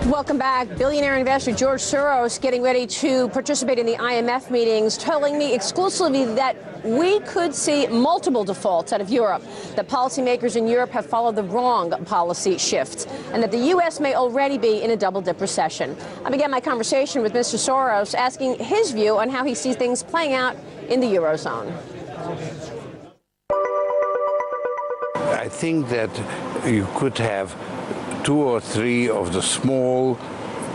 Welcome back. Billionaire investor George Soros getting ready to participate in the IMF meetings, telling me exclusively that we could see multiple defaults out of Europe, that policymakers in Europe have followed the wrong policy shifts, and that the U.S. may already be in a double-dip recession. I began my conversation with Mr. Soros asking his view on how he sees things playing out in the Eurozone. I think that you could have 2 or 3 of the small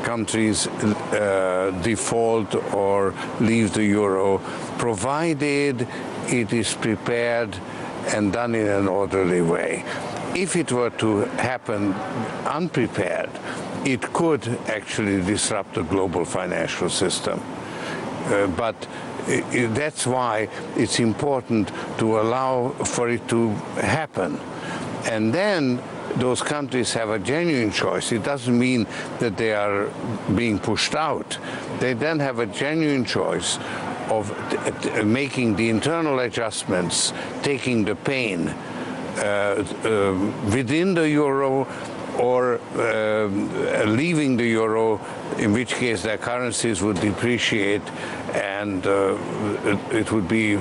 countries default or leave the euro, provided it is prepared and done in an orderly way. If it were to happen unprepared, it could actually disrupt the global financial system. But that's why it's important to allow for it to happen. And then those countries have a genuine choice. It doesn't mean that they are being pushed out. They then have a genuine choice of making the internal adjustments, taking the pain within the euro, or leaving the euro, in which case their currencies would depreciate, and it would be,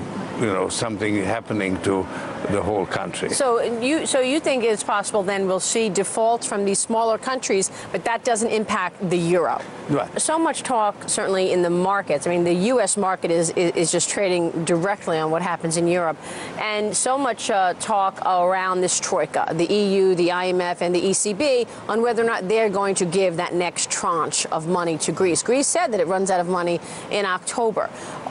something happening to the whole country. So you think it's possible then we'll see defaults from these smaller countries, but that doesn't impact the euro? Right. So much talk, certainly in the markets. I mean, the U.S. market is just trading directly on what happens in Europe, and so much talk around this troika, the EU, the IMF, and the ECB, on whether or not they're going to give that next tranche of money to Greece. Greece said that it runs out of money in October.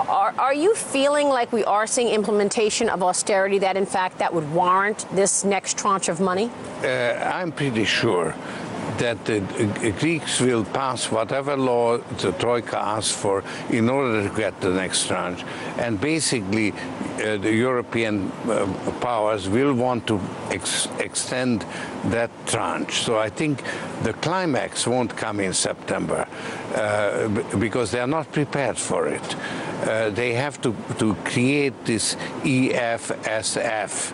Are you feeling like we are seeing implementation of austerity that, in fact, that would warrant this next tranche of money? I'm pretty sure that the Greeks will pass whatever law the Troika asks for in order to get the next tranche. And basically, the European powers will want to extend that tranche. So I think the climax won't come in September because they are not prepared for it. They have to create this EFSF,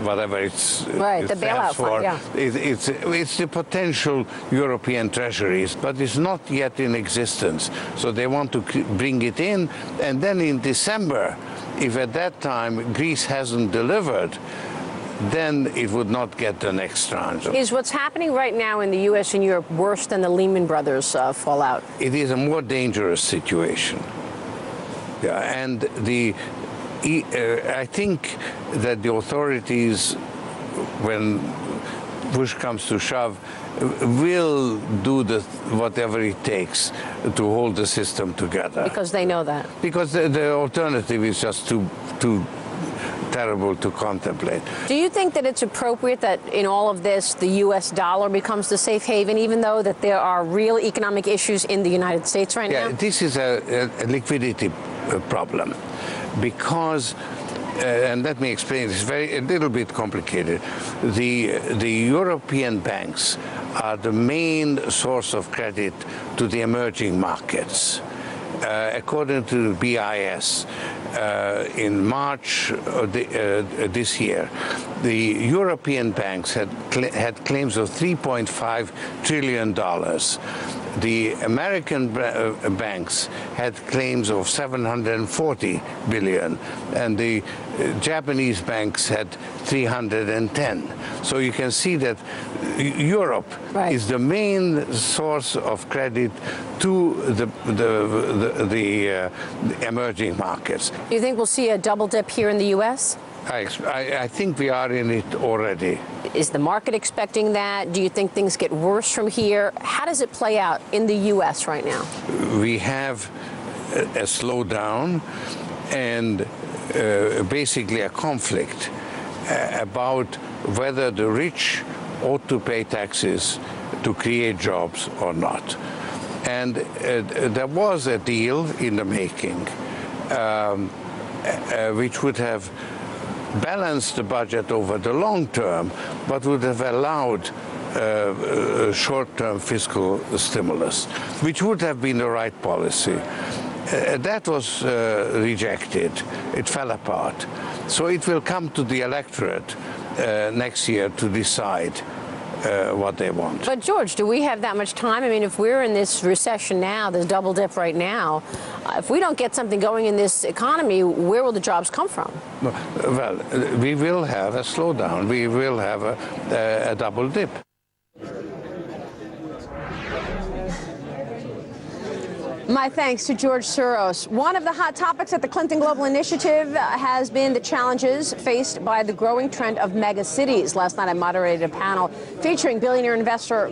whatever it's right, the bailout fund, yeah. It's the potential European treasuries, but it's not yet in existence. So they want to bring it in, and then in December, if at that time Greece hasn't delivered, then it would not get the next tranche. Is what's happening right now in the U.S. and Europe worse than the Lehman Brothers fallout? It is a more dangerous situation. Yeah, and I think that the authorities, when push comes to shove, will do whatever it takes to hold the system together. Because they know that. Because the alternative is just too terrible to contemplate. Do you think that it's appropriate that in all of this, the U.S. dollar becomes the safe haven, even though that there are real economic issues in the United States right now? Yeah, this is a liquidity problem, because and let me explain, it's a little bit complicated. The European banks are the main source of credit to the emerging markets. According to the BIS, in March this year, the European banks had claims of $3.5 trillion. The American banks had claims of $740 billion, and the Japanese banks had 310. So you can see that Europe is the main source of credit to the emerging markets. Do you think we'll see a double dip here in the U.S.? I think we are in it already. Is the market expecting that? Do you think things get worse from here? How does it play out in the U.S. right now? We have a slowdown and basically a conflict about whether the rich ought to pay taxes to create jobs or not. And there was a deal in the making which would have balanced the budget over the long term, but would have allowed short-term fiscal stimulus, which would have been the right policy. That was rejected. It fell apart. So it will come to the electorate next year to decide what they want. But George, do we have that much time? I mean, if we're in this recession now, this double dip right now, if we don't get something going in this economy, where will the jobs come from? Well, we will have a slowdown. We will have a double dip. My thanks to George Soros. One of the hot topics at the Clinton Global Initiative has been the challenges faced by the growing trend of mega cities. Last night I moderated a panel featuring billionaire investor